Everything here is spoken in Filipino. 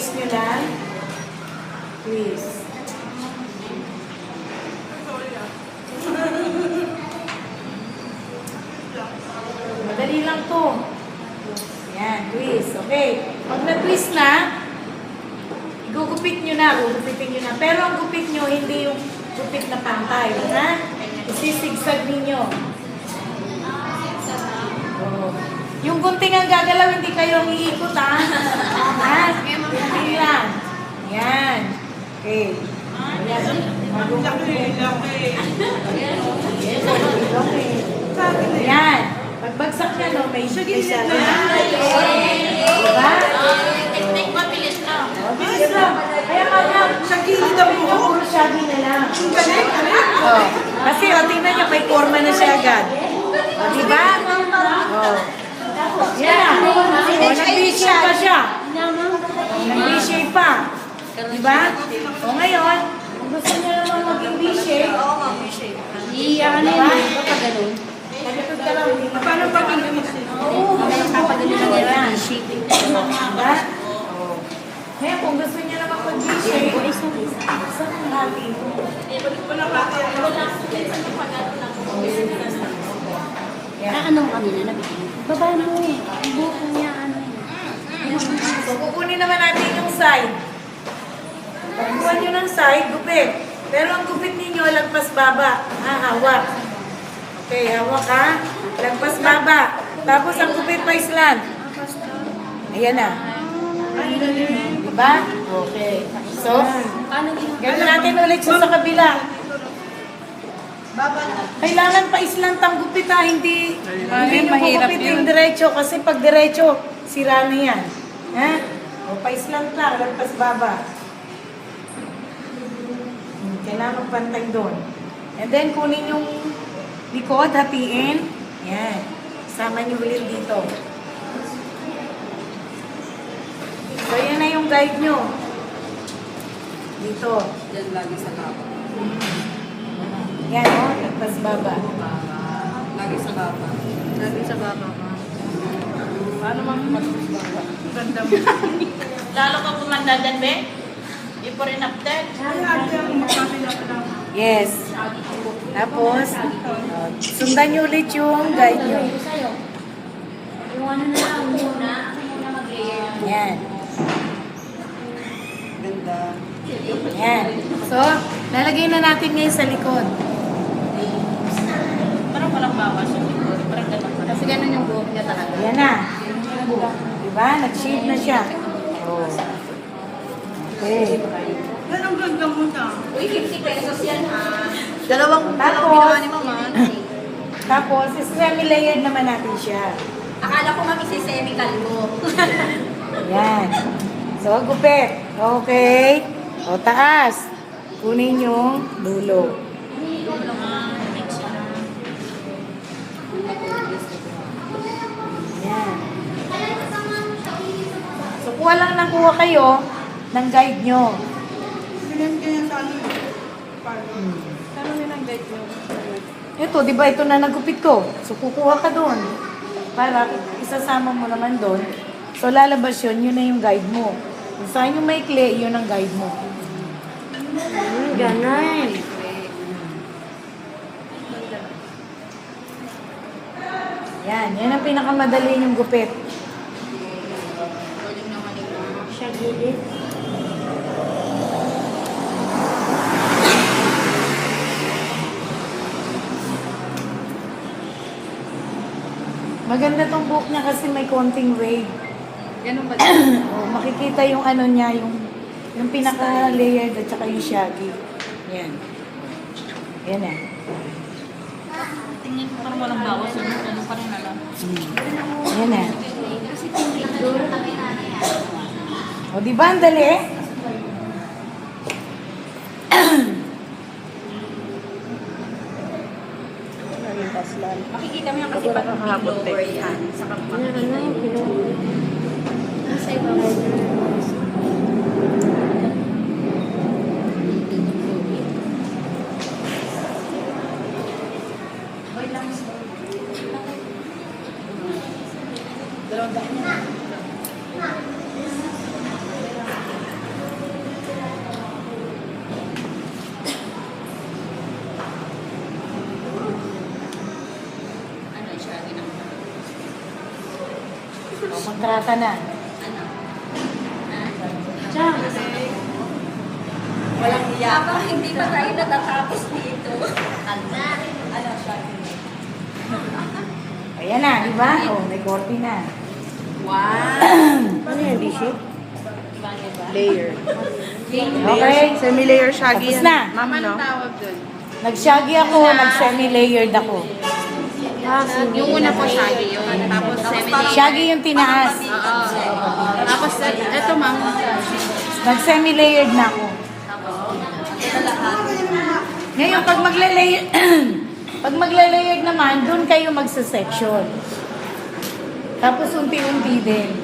twist nyo lang. Twist. Madali lang to. Yan, twist. Okay. Pag na-twist na, gugupit nyo na. Gugupitin nyo na. Pero ang gupit nyo, hindi yung gupit na pantay. Ha? Isisigsag ninyo. Oh. Yung gunting ang gagalaw, hindi kayo ang iikot, ha? Ha? Hindi lang. Yan. Okay. Ayan. Yan. Pagbagsak niya, no, may siya na. Diba? Technique mabilis lang. Bilis lang. Kaya nga, sa gilid ang buho. Puro shaggy na lang. Oh. Kasi, o, tingnan niyo, may forma na siya agad. O, diba? Oh. Yan na. O, nag-V-shape pa siya. Nag-V-shape pa. Diba? O, ngayon, kung gusto niyo naman maging V-shape, Iyan na yun. Kapag ganun. nagkatod ka lang. Paano ba ang V-shape? Kapag ganun na nila. Shaping. Diba? Oh. Ngayon, kung gusto niyo naman mag-V-shape, saan ang natin? Anong kanina nabigyan? Baba mo eh. Ang buko niya ano eh. So, kukunin naman natin yung side. Pagkuha nyo ng side, gupit. Pero ang gupit ninyo, lagpas baba. Hawak. Okay, hawak ha. Lagpas baba. Tapos ang gupit pa island. Ayan na. Diba? Okay. So, gano'n natin ulit siya sa kabila. Kailangan pa islang tanggupit ha, hindi nyo pagupit yung diretso kasi pag diretso, sira na yan. Ha? O pa islang lang, lagpas baba. Kailangan pantay doon. And then kunin yung likod, hatiin. Yan. Sama nyo ulit dito. So yan na yung guide nyo. Dito. Yan lagi sa baba. Yan o, lagpas baba. Lagi sa baba. Lagi sa baba ka. Paano mag-mas baba? Ganda mo. Lalo ka kumanda dyan, be? Di pa rin update. Yes. Tapos, sundan nyo ulit yung guide nyo. Yung ano na lang muna. Muna mag-layer. Yan. Ganda. Yan. So, lalagay na natin ngayon sa likod. Parang walang bawas yung likod. Parang ganun. Kasi ganun yung buhok niya talaga. Yan na. Diba? Nag-shade na siya. Oh. Okay. Yan ang ganda mo na. Uy, 50 pesos yan ha. Dalawang Tapos, ni Mama. tapos, semi-layered naman natin siya. Akala ko mami si Semi Kalbo. Yan. So, gupit. Okay. O, taas. Kunin yung dulo. Yan. So, kuha lang ng kuha kayo ng guide nyo. Ganyan ganyan sa ano. Ano nilang guide nyo? Ito, di ba ito na nagupit ko? So, kukuha ka doon. Para isasama mo naman doon. So, lalabas yun na yung guide mo. Kung saan yung maikli, yun ang guide mo. Ganon. Yan ang pinakamadali yung gupit. Siya gilid. Maganda tong buhok niya kasi may konting wave. Ganun ba? Oh, makikita yung ano niya, yung pinaka-layered at saka yung shaggy. Yan. Yan na. Tingin ko parang walang bawas. Ano pa rin alam. Yan na. O, di ba ang dali? Makikita mo yan kasi pag lower yan. Saka makikita yung nasa ibabaw. kontrata na. Diyan. Walang iya. Habang hindi pa tayo natatapos dito. Ano siya? Ayan na, di ba? Oh, may korte na. Ano yan, Bishop? Layer. Okay? Semi-layer shaggy Tapos yan. na. Ma'am, no? Nag-shaggy ako, nag-semi-layered ako. Yung una po shaggy yun. Tapos semi-layer. Shaggy yung tinaas. Tapos ito ma'am. Nag-semi-layered na ako. Ngayon, pag magle-layer, pag magle-layered naman, doon kayo magsa-section. Tapos unti-unti din.